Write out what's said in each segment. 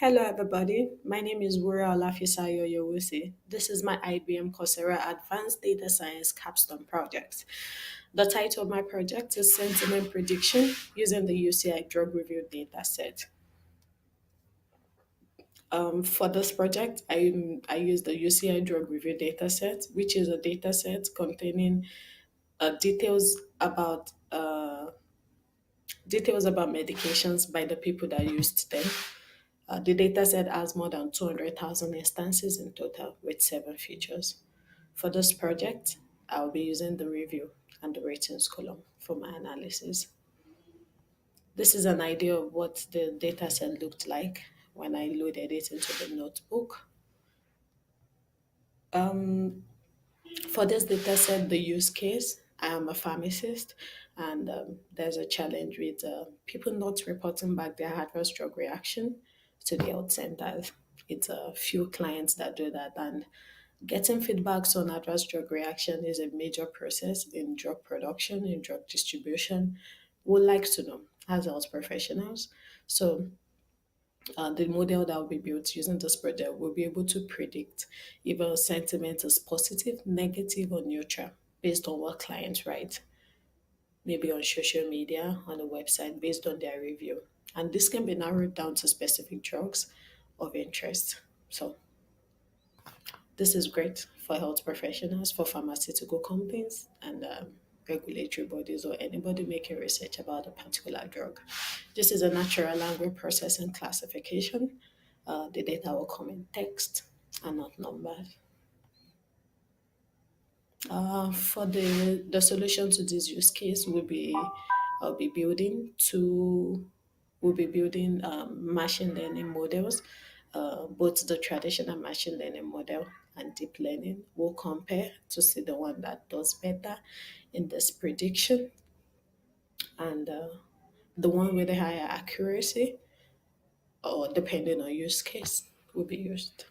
Hello, everybody. My name is Wuraola Fisayo Oyewusi. This is my IBM Coursera Advanced Data Science Capstone project. The title of my project is Sentiment Prediction using the UCI Drug Review Dataset. For this project, I use the UCI Drug Review Dataset, which is a dataset containing details about medications by the people that used them. The dataset has more than 200,000 instances in total with 7 features. For this project, I'll be using the review and the ratings column for my analysis. This is an idea of what the dataset looked like when I loaded it into the notebook. For this dataset, the use case, I am a pharmacist, and there's a challenge with people not reporting back their adverse drug reaction to the health centers. It's a few clients that do that, and getting feedbacks on adverse drug reaction is a major process in drug production, in drug distribution. Would like to know as health professionals. So the model that will be built using this project will be able to predict if a sentiment is positive, negative, or neutral based on what clients write, maybe on social media, on a website, based on their review. And this can be narrowed down to specific drugs of interest. So this is great for health professionals, for pharmaceutical companies, and regulatory bodies or anybody making research about a particular drug. This is a natural language processing classification. The data will come in text and not numbers. For the solution to this use case will be I'll be building two we'll be building machine learning models. Both the traditional machine learning model and deep learning will compare to see the one that does better in this prediction, and the one with the higher accuracy or depending on use case will be used.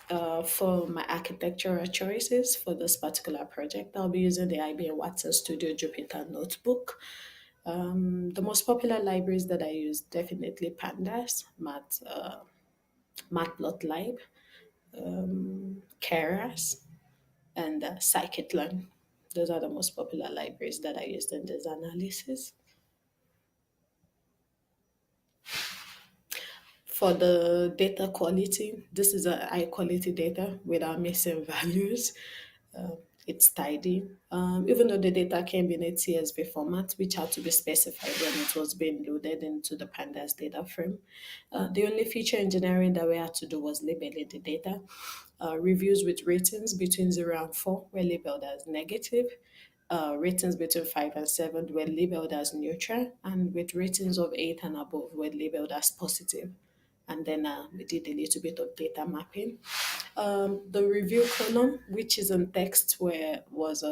For my architectural choices for this particular project, I'll be using the IBM Watson Studio Jupyter Notebook. The most popular libraries that I use definitely Pandas, Matplotlib, Keras, and Scikit-learn. Those are the most popular libraries that I used in this analysis. For the data quality, this is a high quality data without missing values. It's tidy. Even though the data came in a TSV format, which had to be specified when it was being loaded into the Pandas data frame. The only feature engineering that we had to do was labeling the data. Reviews with ratings between 0 and 4 were labeled as negative. Ratings between 5 and 7 were labeled as neutral, and with ratings of 8 and above were labeled as positive. And then we did a little bit of data mapping. The review column, which is in text, where was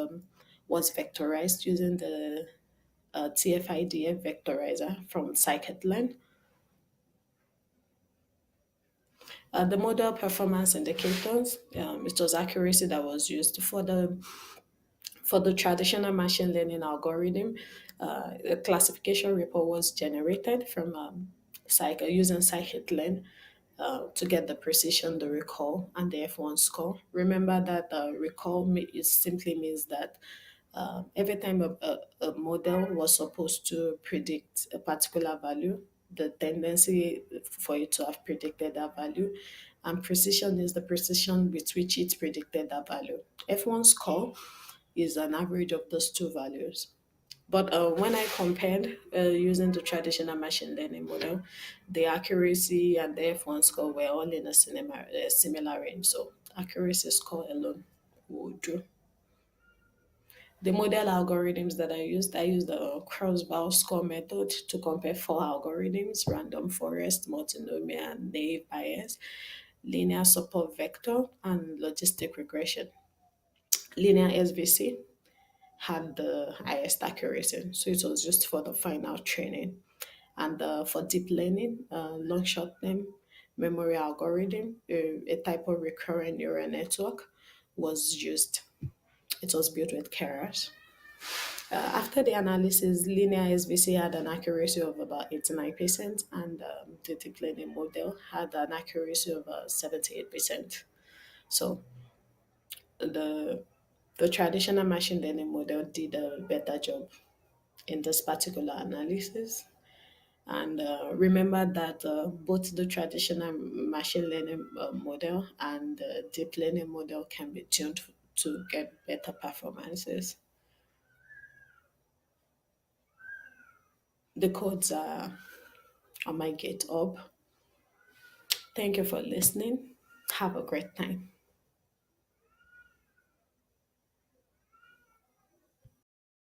vectorized using the TF-IDF vectorizer from scikit-learn. The model performance indicators, it was accuracy that was used for the traditional machine learning algorithm. A classification report was generated from using scikit-learn to get the precision, the recall, and the F1 score. Remember that it simply means that every time a model was supposed to predict a particular value, the tendency for it to have predicted that value, and precision is the precision with which it predicted that value. F1 score is an average of those two values. But when I compared using the traditional machine learning model, the accuracy and the F1 score were all in a similar range. So accuracy score alone would do. The model algorithms that I used the cross-val score method to compare 4 algorithms: random forest, multinomial, naive Bayes, linear support vector, and logistic regression. Linear SVC had the highest accuracy, so it was used for the final training. And for deep learning, long short term memory algorithm, a type of recurrent neural network, was used. It was built with Keras. After the analysis, linear SVC had an accuracy of about 89%, and the deep learning model had an accuracy of 78%. So the the traditional machine learning model did a better job in this particular analysis. And remember that both the traditional machine learning model and the deep learning model can be tuned to get better performances. The codes are on my GitHub. Thank you for listening. Have a great time.